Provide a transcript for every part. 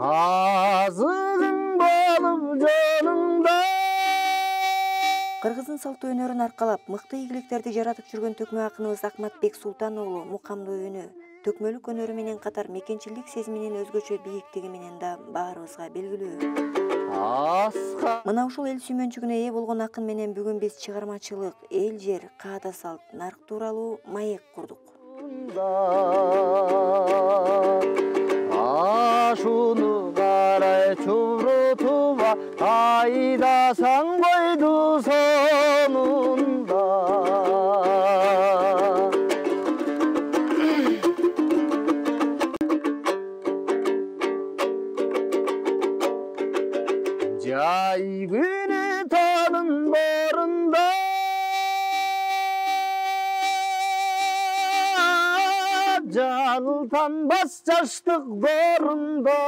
азызың болып жолыңда. Кыргыздын салттуу өнөрүн аркалап мыкты ийгиликтерди жаратып жүргөн төкмө акыныбыз Акматбек Султан уулу мукамдуу үнү, төкмөлүк өнөрү менен катар мекенчилдик сезиминин өзгөчө бийиктиги менен да баарыбызга белгилүү. Мына ушул эл сүймөнчүгүнө ээ болгон акын менен бүгүн биз чыгармачылык, эл жер, каада салт, нарк тууралуу маек курдук. Ашуну карай чурутуба айдасаң койду сонунда. Жай күнү таанын борунда жалтанбас жаштык дорунда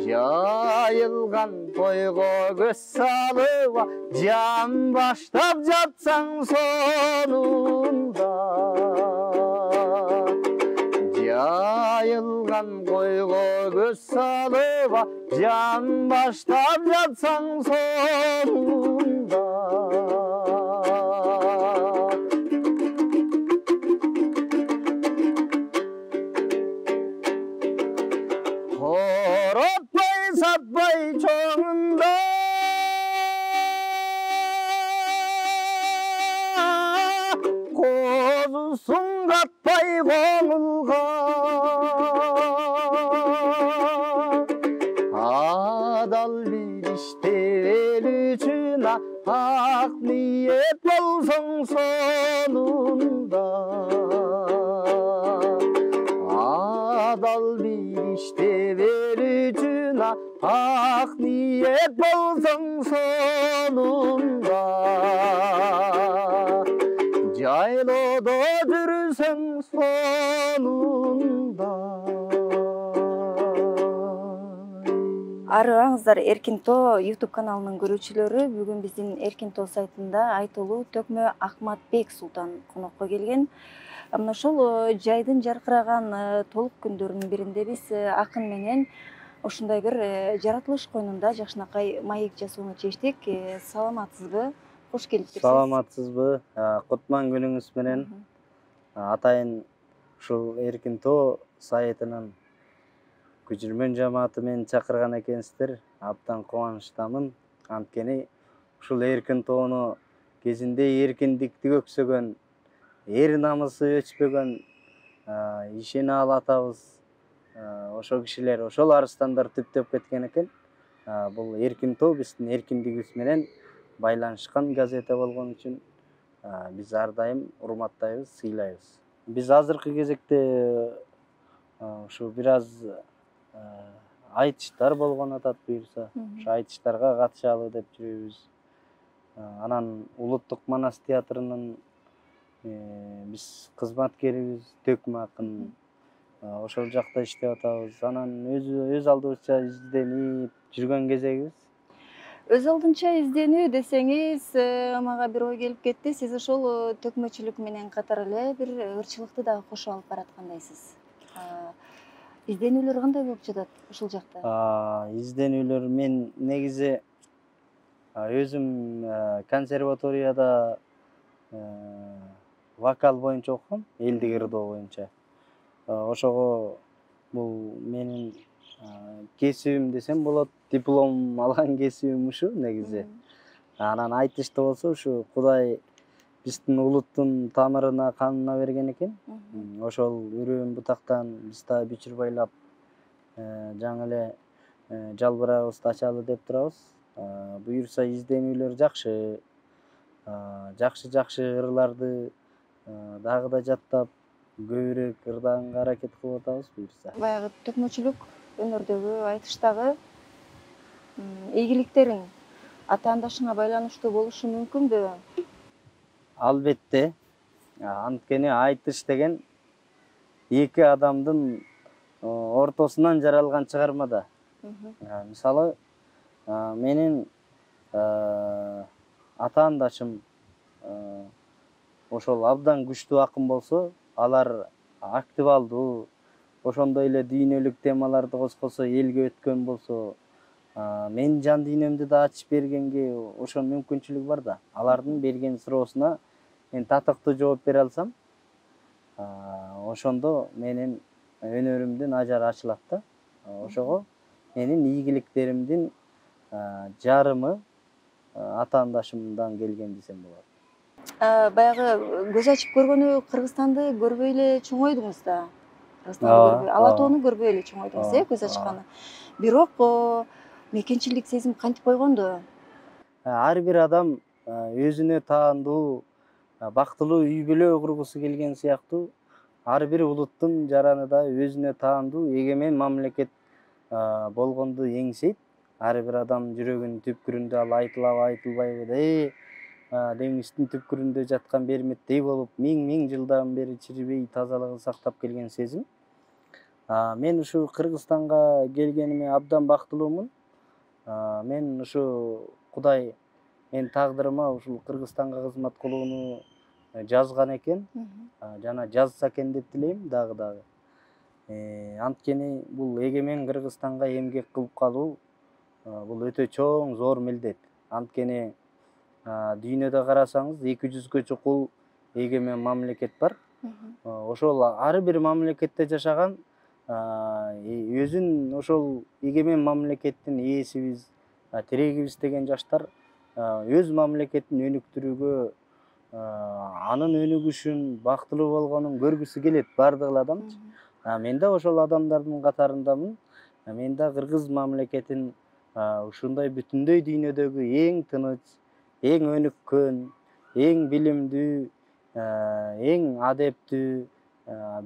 жайылган тойго көз салып жан баштап жатсаң сонунда. Жайылган койго көз салып жан баштап жатсаң сонунда. Коротпай сатпай чоңунда козусун катпай коңулга адал бир иштебел үчүн ак ниет болсоң сонунда. Адал бир иштебел үчүн ак ниет болсоң сонунда. Жайлоодо жүрсөң сонунда. Арыбаңыздар, Эркин Тоо YouTube каналынын көрүүчүлөрү, бүгүн биздин Эркин Тоо сайтында айтылуу төкмө Акматбек Султан конокко келген. Мына ошол жайдын жаркыраган толук күндөрүнүн биринде биз акын менен ушундай бир жаратылыш койнунда жакшынакай маек жасоону чечтик. Саламатсызбы? Кош келиптирсиз. Саламатсызбы? Кутман күнүңүз менен. Атайын ушул Эркин Тоо сайтынын көчүрмөн жамааты менен чакырган экенсиздер. Абдан кубанычтамын. Анткени ушул Эркин Тоону кезинде эркиндикти көксөгөн, эр намысы өчпөгөн Ишеналы атабыз, ошол кишилер, ошол арыстандар түптөп кеткен экен. Бул Эркин Тоо биздин эркиндигибиз менен байланышкан газета болгон үчүн биз ар дайым урматтайбыз, сыйлайбыз. Биз азыркы кезекте ушу бир аз айтыштар болгон атат буюрса, ошо айтыштарга катышалы деп жүрөбүз. Анан Улуттук Манас театрынын биз кызматкерибиз, төкмө акын. Ошол жакта иштеп атабыз. Анан өз алдыбызча изденип жүргөн кезегибиз. Өз алдынча изденүү десеңиз, мага бир ой келип кетти. Сиз ошол төкмөчүлүк менен катар эле бир ырчылыкты дагы кошуп алып бараткандайсыз. Изденүүлөр кандай болуп жатат ушул жакта? Изденүүлөр мен негизи өзүм консерваторияда вокал боюнча окугам, элдик ырдоо боюнча. Ошого бул менин кесибим десем болот, диплом алган кесибим ушу негизи. Анан айтышты болсо ушу Кудай биздин улуттун тамырына, канына берген экен. Ошол үрөөн бутактан биз да бүчүр байлап жаңы эле жалбырагыбызды ачалы деп турабыз. Буюрса изденүүлөр жакшы, жакшы ырларды дагы да жаттап, көбүрөөк ырдаганга аракет кылып атабыз буюрса. Баягы төкмөчүлүк өнөрдөгү, айтыштагы ийгиликтериң ата-андашыңа байланыштуу болушу мүмкүнбү? Албетте. Анткени айтыш деген эки адамдын ортосунан жаралган чыгарма да. Мисалы, менин ата-андашым ошол абдан күчтүү акын болсо, алар активалдуу, ошондой эле дүйнөлүк темаларды козкосо, элге өткөн болсо, менин жан дүйнөмдү да ачып бергенге ошо мүмкүнчүлүк бар да. Алардын берген суроосуна мен татыктуу жооп бере алсам, ошондо менин өнөрүмдүн ажары ачылат да. Ошого менин ийгиликтеримдин жарымы атаандашымдан келген десем болот. Баягы көз ачып көргөнү Кыргызстанды көрбөй эле чоңойдуңуз да. Кыргызстанды Ооба, көрбөй, Ала ооба. тоону көрбөй эле чоңойдуңуз, көз Ооба. ачканы. Бирок мекенчилик сезим кантип койгондо? Ар бир адам өзүнө таандуу бактылуу үй бүлө кургусу келген сыяктуу, ар бир улуттун жараны да өзүнө таандуу эгемен мамлекет болгонду эңсейт. Ар бир адам жүрөгүнүн түпкүрүндө ал айтылабы айтылбайбы, деңиздин түпкүрүндө жаткан берметтей болуп, миң жылдан бери чирибей тазалыгын сактап келген сезим. Мен ушу Кыргызстанга келгениме абдан бактылуумун. Мен ушу Кудай менин тагдырыма ушул Кыргызстанга кызмат кылууну жазган экен. Жана жазса экен деп тилейм дагы. Анткени бул эгемен Кыргызстанга эмгек кылып калуу бул өтө чоң, зор милдет. Анткени дүйнөдө карасаңыз 200гө чукул эгемен мамлекет бар. Ошол ар бир мамлекетте жашаган өзүн ошол эгемен мамлекеттин ээсибиз, тирегибиз деген жаштар өз мамлекетин өнүктүрүүгө, анын өнүгүшүн, бактылуу болгонун көргүсү келет бардык эле адамчы. Мен да ошол адамдардын катарындамын. Мен да кыргыз мамлекетин ушундай бүтүндөй дүйнөдөгү эң тыныч, эң өнүккөн, эң билимдүү, эң адептүү,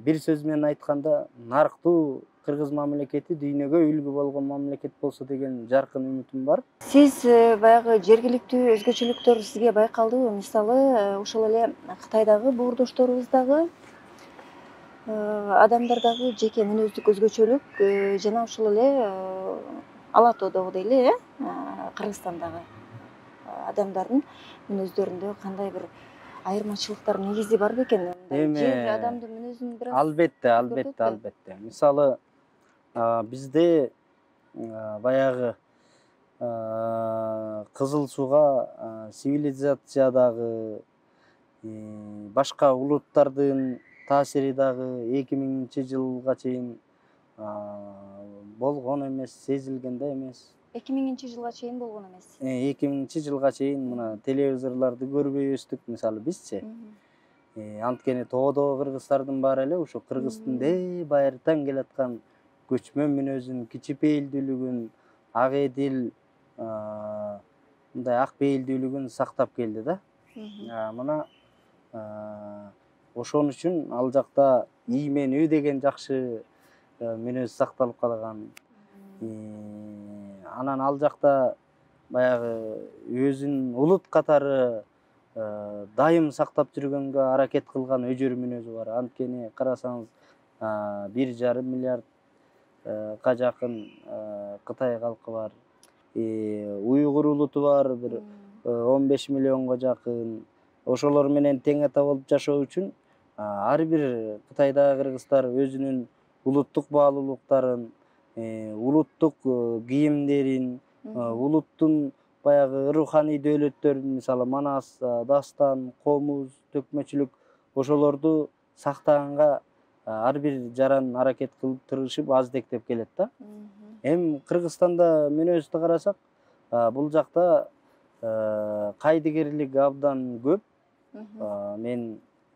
бир сөз менен айтканда нарктуу кыргыз мамлекети дүйнөгө үлгү болгон мамлекет болсо деген жаркын үмүтүм бар. Сиз баягы жергиликтүү өзгөчөлүктөр сизге байкалдыбы? Мисалы, ошол эле Кытайдагы боордошторубуздагы адамдардагы жеке мүнөздүк өзгөчөлүк жана ошол эле Ала тоодогу эле Кыргызстандагы адамдардын мүнөздөрүндө кандай бир айырмачылыктар негизи бар бекен? Жер адамдын мүнөзүн бир аз Албетте. Мисалы, бизде баягы Кызыл Сууга цивилизациядагы башка улуттардын таасири дагы 2000 жылга чейин болгон эмес, сезилген да эмес. 2000 жылга чейин болгон эмес. 2000 жылга чейин мына телевизорлорду көрбөй өстүк мисалы бизчи. Анткени тоодогу кыргыздардын баары эле ушу кыргыздын байыртан келаткан көчмөн мүнөзүн, кичипейилдүүлүгүн, ак эдил, мындай ак пейилдүүлүгүн сактап келди да. Мына ошон үчүн ал жакта ийменүү деген жакшы мүнөз сакталып калган. Анан ал жакта баягы өзүн улут катары дайым сактап жүргөнгө аракет кылган өжөр мүнөзү бар. Анткени карасаңыз 1,5 миллиардка жакын Кытай калкы бар. Уйгур улуту бар, бир 15 миллионго жакын. Ошолор менен тең ата болуп жашоо үчүн ар бир Кытайдагы кыргыздар өзүнүн улуттук баалуулуктарын, улуттук кийимдерин, улуттун баягы руханий дөөлөттөрүн, мисалы манас, дастан, комуз, төкмөчүлүк ошолорду сактаганга ар бир жаран аракет кылып тырышып аздектеп келет да. Эми Кыргызстанда мүнөздү карасак, бул жакта кайдыгерлик абдан көп.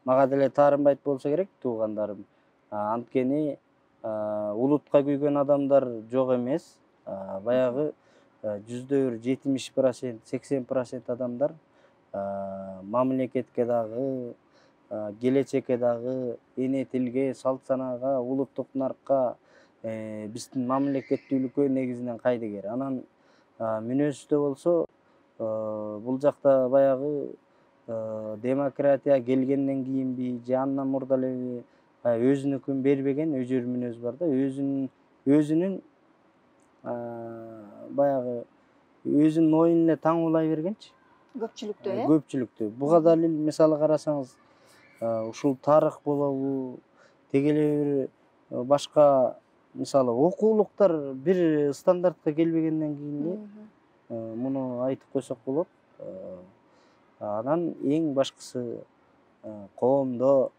Мага деле таарынбайт болсо керек туугандарым. Анткени улутка күйгөн адамдар жок эмес. Баягы жүздө бир 70%, 80% адамдар мамлекетке дагы, келечекке дагы, эне тилге, салт санаага, улуттук наркка, биздин мамлекеттүүлүккө негизинен кайдыгер. Анан мүнөздө болсо бул жакта баягы демократия келгенден кийинби же андан мурда элеби өзүнүкүн бербеген өжөр мүнөз бар да. Өзүнүн баягы өзүнүн оюн эле таңуулай бергенчи. Көпчүлүктө. Буга далил мисалы карасаңыз, ушул тарых болобу, теги эле бир башка мисалы окуулуктар бир стандартка келбегенден кийин муну айтып койсок болот. Анан эң башкысы коомдо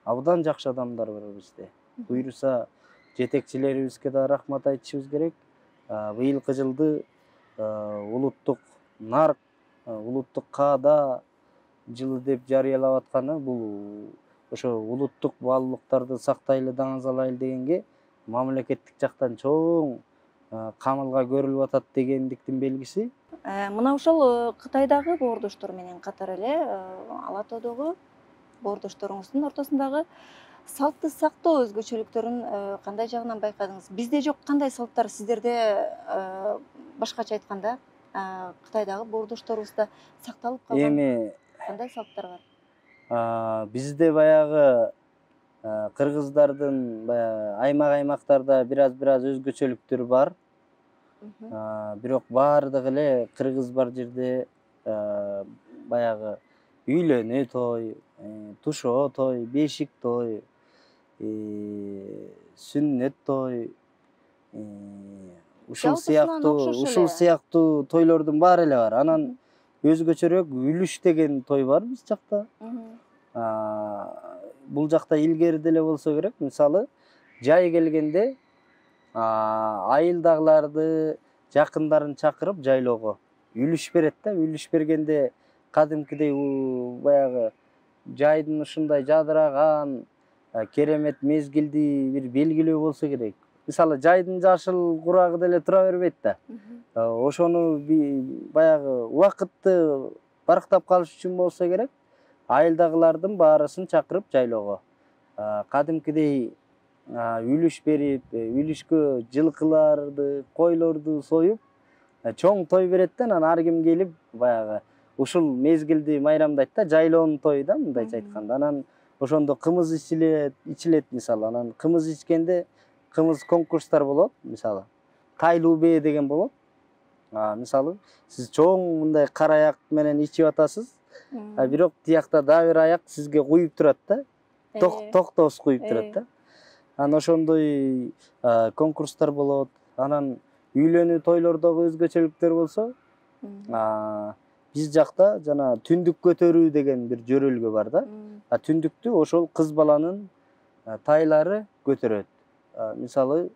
абдан жакшы адамдар бар бизде. Буюрса жетекчилерибизге да рахмат айтышыбыз керек. Быйылкы жылды улуттук нарк, улуттук каада жылы деп жарыялап атканы бул ошо улуттук баалуулуктарды сактайлы, даңазалайлы дегенге мамлекеттик жактан чоң камылга көрүлүп атат дегендиктин белгиси. Мына ошол Кытайдагы боордоштор менен катар эле Ала тоодогу боордошторуңуздун ортосундагы салтты сактоо өзгөчөлүктөрүн кандай жагынан байкадыңыз? Бизде жок кандай салттар сиздерде, башкача айтканда, Кытайдагы боордошторубузда сакталып калган Эми кандай салттар бар? бизде баягы кыргыздардын баягы аймактарда бир аз өзгөчөлүктөр бар. Бирок баардыгы эле кыргыз бар жерде баягы үйлөнүү той, тушоо той, бешик той, сүннөт той, ушул сыяктуу тойлордун баары эле бар. Анан өзгөчөрөөк үлүш деген той бар биз жакта. Бул жакта илгери деле болсо керек. Мисалы, жай келгенде айылдагыларды, жакындарын чакырып жайлоого үлүш берет да. Үлүш бергенде кадимкидей баягы жайдын ушундай жадыраган, керемет мезгилди бир белгилөө болсо керек. Мисалы, жайдын жашыл курагы деле тура бербейт да. Ошону баягы убакытты барктап калыш үчүн болсо керек, айылдагылардын баарысын чакырып жайлоого кадимкидей үлүш берип, үлүшкө жылкыларды, койлорду союп чоң той берет да. Анан ар ким келип баягы ушул мезгилди майрамдайт да, жайлоонун тою да, мындайча айтканда. Анан ошондо кымыз ичилет мисалы. Анан кымыз ичкенде кымыз конкурстар болот, мисалы. Тайлуу бээ деген болот. Мисалы, сиз чоң мындай кара аяк менен ичип атасыз, бирок тиякта дагы бир аяк сизге куюп турат да. Токтоосуз куюп турат да. Анан ошондой конкурстар болот. Анан үйлөнүү тойлордогу өзгөчөлүктөр болсо, биз жакта жана түндүк көтөрүү деген бир жөрөлгө бар да. Түндүктү ошол кыз баланын тайлары көтөрөт. Мисалы,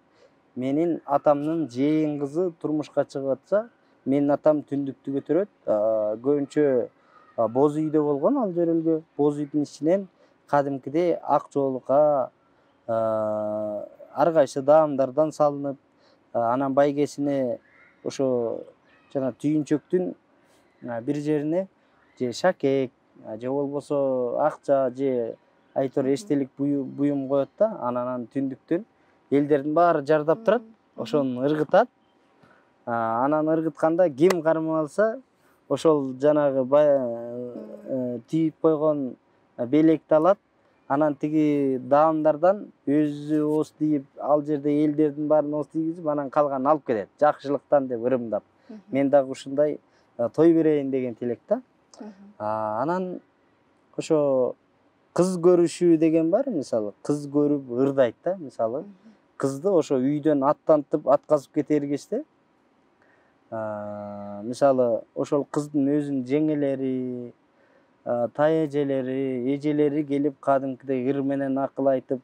менин атамдын жээен кызы турмушка чыгып атса, менин атам түндүктү көтөрөт. Көбүнчө боз үйдө болгон ал жөрөлгө. Боз үйдүн ичинен кадимкидей ак жоолука ар кайсы даамдардан салынып, анан байгесине ошо жана түйүнчөктүн бир жерине же шакек, же болбосо акча, же айтор эстелик буюм коет да. Анан түндүктөн элдердин баары жардап турат, ошону ыргытат. Анан ыргытканда ким кармап алса, ошол жанагы тийип койгон белекти алат. Анан тиги даамдардан өзү ооз тийип, ал жерде элдердин баарын ооз тийгизип, анан калганын алып кетет. Жакшылыктан деп ырымдап. Мен дагы ушундай той берейин деген тилекте. Анан ошо кыз көрүшүү деген бар, мисалы. Кыз көрүп ырдайт да, мисалы. Кызды ошо үйдөн аттантып, атказып кетер кезде, мисалы, ошол кыздын өзүнүн жеңелери, тайэжелери, эжелери келип кадимкидей ыр менен акыл айтып,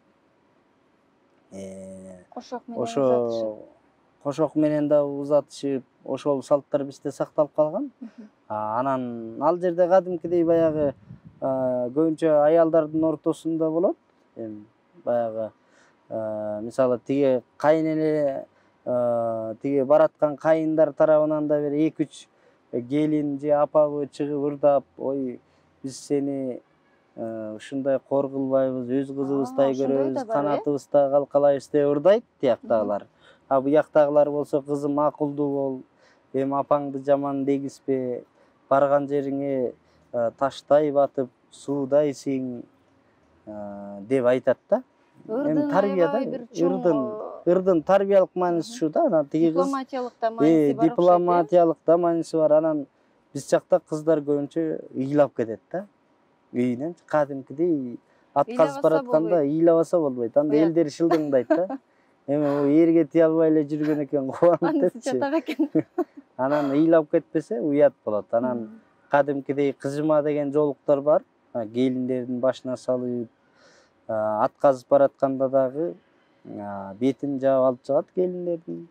кошок менен да узатышып, ошол салттар бизде сакталып калган. Анан ал жерде кадимкидей баягы көбүнчө аялдардын ортосунда болот. Баягы мисалы, тиги кайнене, тиги бараткан кайындар тарабынан да бир 2-3 келин же апабы чыгып ырдап, ой, биз сени ушундай кор кылбайбыз, өз кызыбыздай көрөбүз, канатыбызда калкалайбыз деп ырдайт тияктагылар. Буяктагылар болсо, кызым акылдуу бол, эми апаңды жаман дегизбе, барган жериңе таштай батып, суудайсың деп айтат да. Эми тарбияда ырдын тарбиялык мааниси ушу да. Анан тиги кыз дипломатиялык да мааниси бар. Анан биз жакта кыздар көбүнчө ыйлап кетет да. Үйүнөн кадимкидей Атказып баратканда ыйлабаса болбойт. Анда элдер шылдыңдайт да. Эми у эрге тие албай эле жүргөн экен, кубанып Анысы депчи. чатак экен. Анан ыйлап кетпесе уят болот. Анан кадимкидей кыжыма деген жолуктар бар. Келиндердин башына салып, атказып баратканда дагы бетин жаап алып чыгат келиндердин.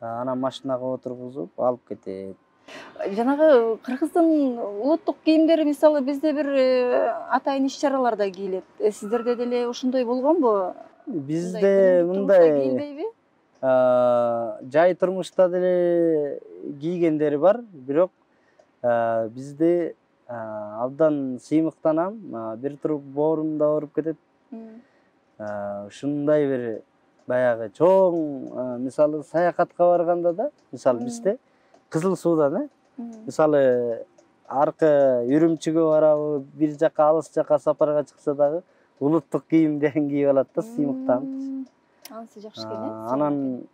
Анан машинага отургузуп алып кетет. Жанагы кыргыздын улуттук кийимдери мисалы бизде бир атайын иш-чараларда кийилет. Сиздерде деле ошондой болгонбу? Бизде мындай кийилбейби? жай турмушта деле кийгендери бар, бирок бизде абдан сыймыктанам. Бир туруп боорум да ооруп кетет. Ушундай бир баягы чоң, мисалы саякатка барганда да, мисалы бизде Кызыл Суудан, мисалы аркы Үрүмчүгө барабы, бир жака алыс жака сапарга чыкса дагы улуттук кийимдерин кийип алат да, сыймыктанып. Анысы жакшы экен. Анан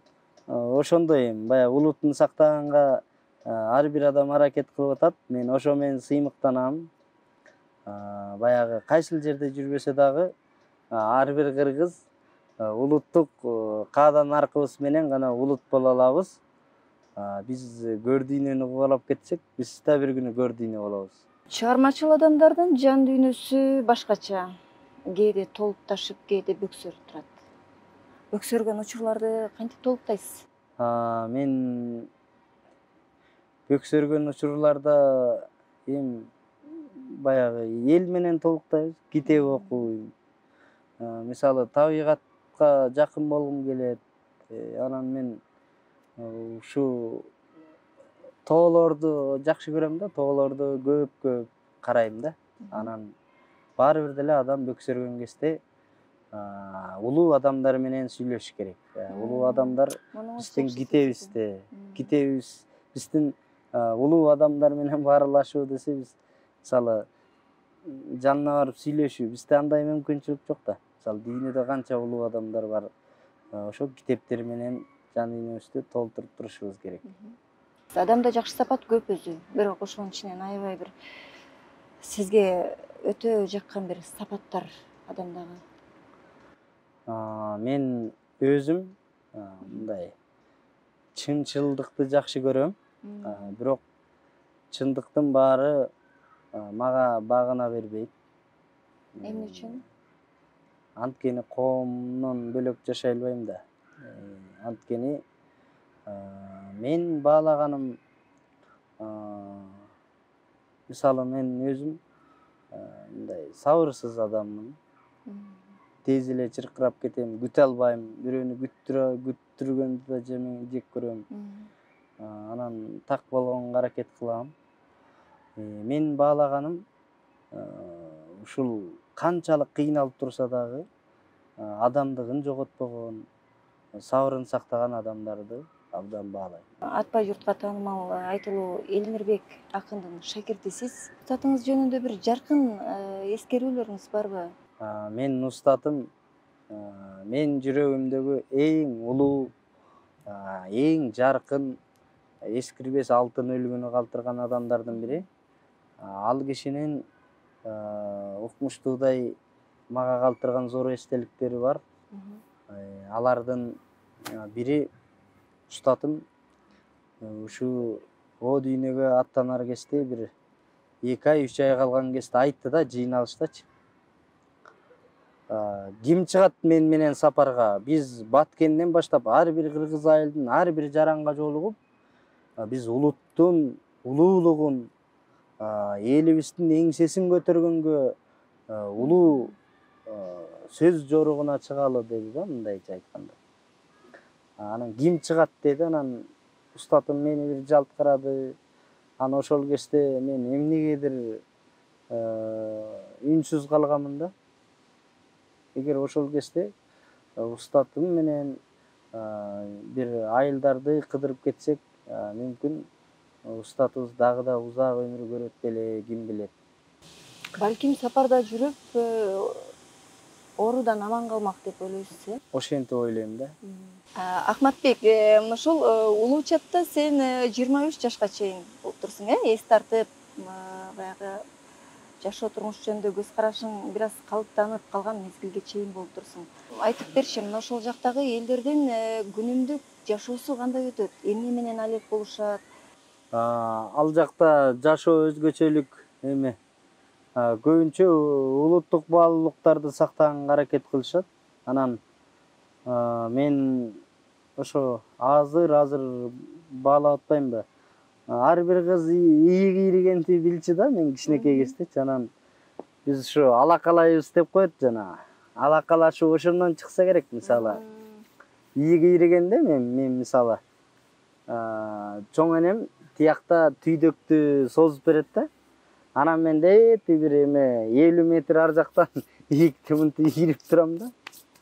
ошондой эми баягы улутун сактаганга ар бир адам аракет кылып атат. Мен ошо менен сыймыктанам. Баягы кайсыл жерде жүрбөсө дагы ар бир кыргыз улуттук каадан наркыбыз менен гана улут боло алабыз. Биз көр дүйнөнү кубалап кетсек, биз да бир күнү көр дүйнө болобуз. Чыгармачыл адамдардын жан дүйнөсү башкача. Кээде толупташып, кээде бөксөрүп турат. Бөксөргөн учурларды кантип толуктайсыз? Мен бөксөргөн учурларда эми баягы эл менен толуктайбыз, китеп окуйм. Мисалы табигатка жакын болгум келет. Анан мен ушу тоолорду жакшы көрөм да, тоолорду көп карайм да. Анан баары бир деле адам бөксөргөн кезде улуу адамдар менен сүйлөшүш керек. Улуу адамдар биздин китебиз, биздин улуу адамдар менен баарлашуу десе, биз мисалы жанына барып сүйлөшүү, бизде андай мүмкүнчүлүк жок да. Мисалы дүйнөдө канча улуу адамдар бар. Ошол китептер менен жан дүйнөбүздү толтуруп турушубуз керек. Адамда жакшы сапат көп өзү, бирок ошонун ичинен аябай бир сизге өтө жаккан бир сапаттар адамдагы. Мен өзүм мындай чынчылдыкты жакшы көрөм. Бирок чындыктын баары мага багына бербейт. Эмне үчүн? Анткени коомдон бөлөк жашай албайм да. Анткени мен баалаганым, мисалы мен өзүм мындай сабырсыз адаммын. Тез эле чыркырап кетем, күтө албайм. Бирөөнү күттүргөндү да жек көрөм. Анан так болгонго аракет кылам. Мен баалаганым ушул канчалык кыйналып турса дагы адамдыгын жоготпогон, сабырын сактаган адамдарды абдан баалайм. Атпай журтка таанымал айтылуу Элмирбек акындын шакиртисиз. Устатыңыз жөнүндө бир жаркын эскерүүлөрүңүз барбы? Менин устатым менин жүрөгүмдөгү эң улуу, эң жаркын, эскирбес алтын өлгөнү калтырган адамдардын бири. Ал кишинин укмуштуудай мага калтырган зор эстеликтери бар. Алардын бири устатым ушу о дүйнөгө аттанар кезде бир 2 ай 3 ай калган кезде айтты да, жыйналыштачы. Ким чыгат мен менен сапарга? Биз Баткенден баштап ар бир кыргыз айылдын ар бир жаранга жолугуп, биз улуттун улуулугун, элибиздин эңсесин көтөргөнгө улуу сөз жоругуна чыгалы деди да, мындайча айтканда. Анан ким чыгат деди, анан устатым мени бир жалт карады. Анан ошол кезде мен эмнегедир үнсүз калганмын да. Эгер ошол кезде устатым менен бир айылдарды кыдырып кетсек, мүмкүн устатыбыз дагы да узак өмүр көрөт беле, ким билет. Балким сапарда жүрүп оорудан аман калмак деп ойлойсуз, э? Ошентип ойлойм да. Акматбек, ошол улуу чатта сен 23 жашка чейин болуптурсуң, э? Эс тартып, баягы жашоо турмуш жөнүндө көз карашың бир аз калыптанып калган мезгилге чейин болуп турсуң. Айтып берчи, мына ошол жактагы элдердин күнүмдүк жашоосу кандай өтөт? Эмне менен алек болушат? Ал жакта жашоо өзгөчөлүк эме. Көбүнчө улуттук баалуулуктарды сактаганга аракет кылышат. Анан мен ошо азыр баалап атпаймынбы? Ар бир кыз ийи кийригенди билчү да, мен кичинекей кездечи. Анан биз ушу алакалайбыз деп коет жана. Алакалашуу ошондон чыкса керек, мисалы. Ийи кийригенде мен мисалы чоң энем тиякта түйдөктү созуп берет да. Анан мен дети бир эме 50 метр ар жактан ийикти мынтип ийрип турам да.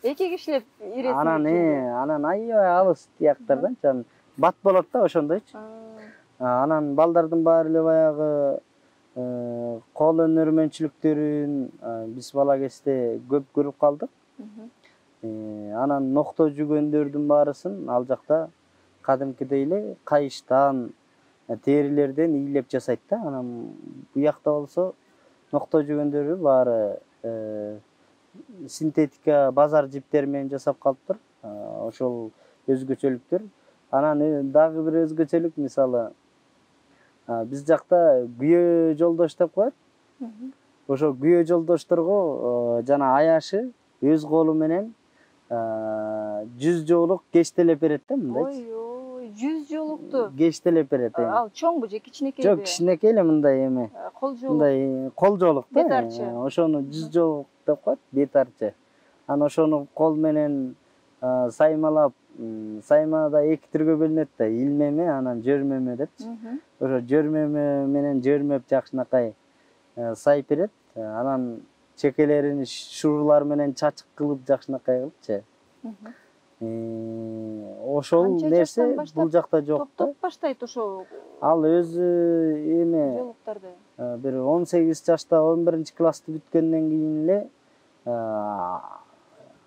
Эки кишилеп иресиң. Анан аябай алыс тияктардан бат болот да ошондойчу. Анан балдардын баары эле баягы кол өнөрмөнчүлүктөрүн биз бала кезде көп көрүп калдык. Анан нокто жүгөндөрдүн баарысын ал жакта кадимкидей эле кайыштан, терилерден ийилеп жасайт да. Анан буякта болсо нокто жүгөндөрү баары синтетика базар жиптери менен жасап калыптыр. Ошол өзгөчөлүктөр. Анан дагы бир өзгөчөлүк, мисалы биз жакта күйөө жолдош деп коет. Ошо күйөө жолдошторго жана аяшы өз колу менен 100 жолук кештелеп берет да, мындайчы. Ой, 100 жолукту Кештелеп берет. Ал чоңбу же кичинекейби? Жок, кичинекей эле мындай эме. Кол жолук. Мындай кол жолук да. Бет арчы. Ошону 100 жолук деп коет, бет арчы. Анан ошону кол менен саймалап, саймада эки түргө бөлүнөт да, илмеме, анан жөрмөмө депчи. Ошо жөрмөмө менен жөрмөп жакшынакай сайып берет. Анан чекелерин шурлар менен чачык кылып жакшынакай кылыпчы. Ошол нерсе бул жакта жок да. Топтоп баштайт ошо. Ал өзү эме Жолуктарды. бир 18 жашта 11 классты бүткөндөн кийин эле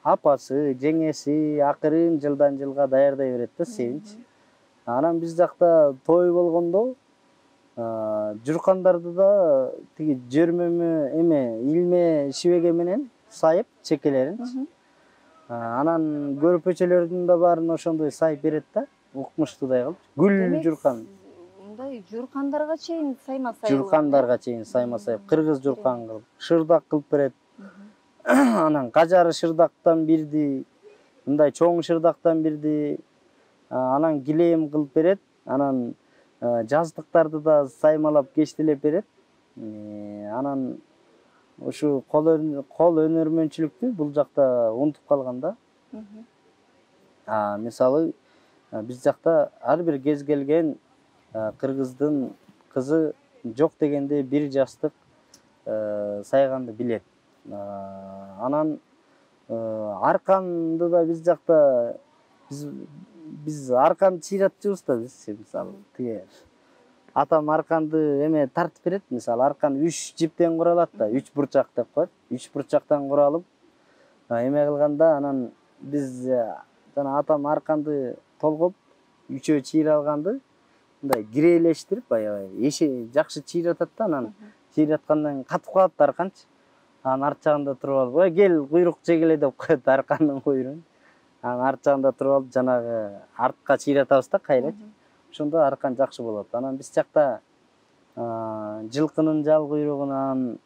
апасы, жеңеси акырын жылдан жылга даярдай берет да, Себинч. Анан биз жакта той болгондо журкандарды да тиги жөрмөмө эме илме шибеге менен сайып чекелерин. Анан көрпөчөлөрдүн да баарын ошондой сайып берет да, укмуштуудай кылып. Гүл журкан. Мындай журкандарга чейин сайма сайып. Журкандарга чейин сайма сайып, кыргыз журкан кылып, шырдак кылып берет. Анан кажары шырдактан бирди, мындай чоң шырдактан бирди, анан килем кылып берет. Анан жаздыктарды да саймалап кештелеп берет. Анан ушу кол өнөрмөнчүлүктү бул жакта унутуп калган да. Мисалы биз жакта ар бир кез келген кыргыздын кызы жок дегенде 1 жастык сайганды билет. Анан арканды да биз жакта биз арканды чыйратчубуз да, биз мисалы тиги атам арканды эме тартып берет, мисалы аркан 3 жиптен куралат да, 3 бурчак деп коет. 3 бурчактан куралып эме кылганда анан биз жана атам арканды толгоп 3-өө чыйралганды мындай кирелештирип аябай жакшы чыйратат да. Анан чыйраткандан катып калат арканчы. Анан арт жагында туруп алып, "Ой, кел, куйрук жегеле" деп коет аркандын куйругун. Анан арт жагында туруп алып жанагы артка чыйратабыз да кайрачы. Ошондо аркан жакшы болот. Анан биз жакта жылкынын жал куйругунан,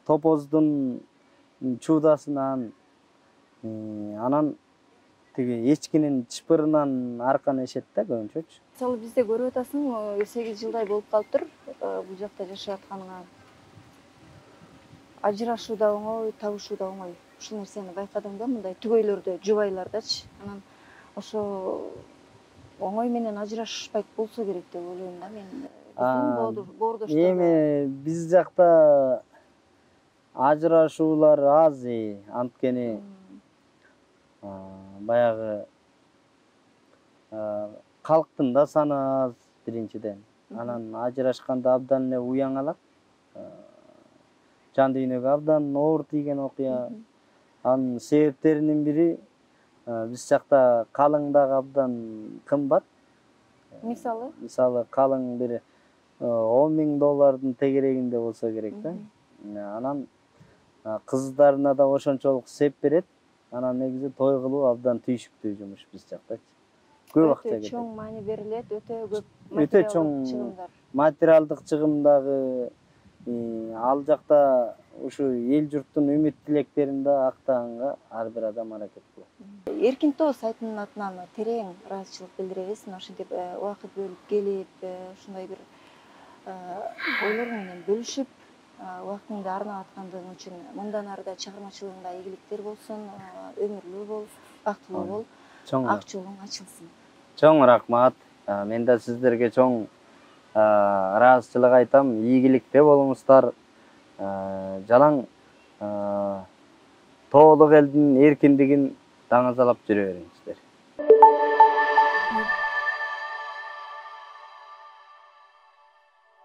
топоздун чуудасынан, анан тиги эчкинин чыпырынан аркан эшет да көбүнчөчү. Мисалы бизде көрүп атасың, 8 жылдай болуп калыптыр бул жакта жашап атканыңа. Ажырашуу да оңой, табышуу да оңой. Ушул нерсени байкадың да, мындай түгөйлөрдө, жубайлардачы. Анан ошо оңой менен ажырашпайт болсо керек деп ойлойм да мен. Биздин боордоштор. Эми биз жакта ажырашуулар аз, анткени баягы калктын да саны аз биринчиден. Анан ажырашканда абдан эле уяңалак. Жан дүйнөгө абдан оор тийген окуя. Анын себептеринин бири биз жакта калың дагы абдан кымбат. Мисалы? Мисалы калың бир $10.000 тегерегинде болсо керек да. Анан кыздарына да ошончолук сеп берет. Анан негизи той кылуу абдан түйшүктүү жумуш биз жактачы. Көп акча Өтө кетет. чоң маани берилет, өтө көп Өтө материалдык чоң чыгымдар. материалдык чыгым дагы ал жакта ушу эл журттун үмүт тилектерин да актаганга ар бир адам аракет кылат. Эркин тоо сайтынын атынан терең ыраазычылык билдиребиз. Ошентип убакыт бөлүп келип, ушундай бир ойлор менен бөлүшүп, убактыңды арнап аткандыгың үчүн мындан ары да чыгармачылыгыңда ийгиликтер болсун, өмүрлүү бол, бактылуу бол, ак жолуң ачылсын. Чоң рахмат. Мен да сиздерге чоң ыраазычылык айтам. Ийгиликте болуңуздар. Жалаң тоолук элдин эркиндигин даңазалап жүрө бериңиз.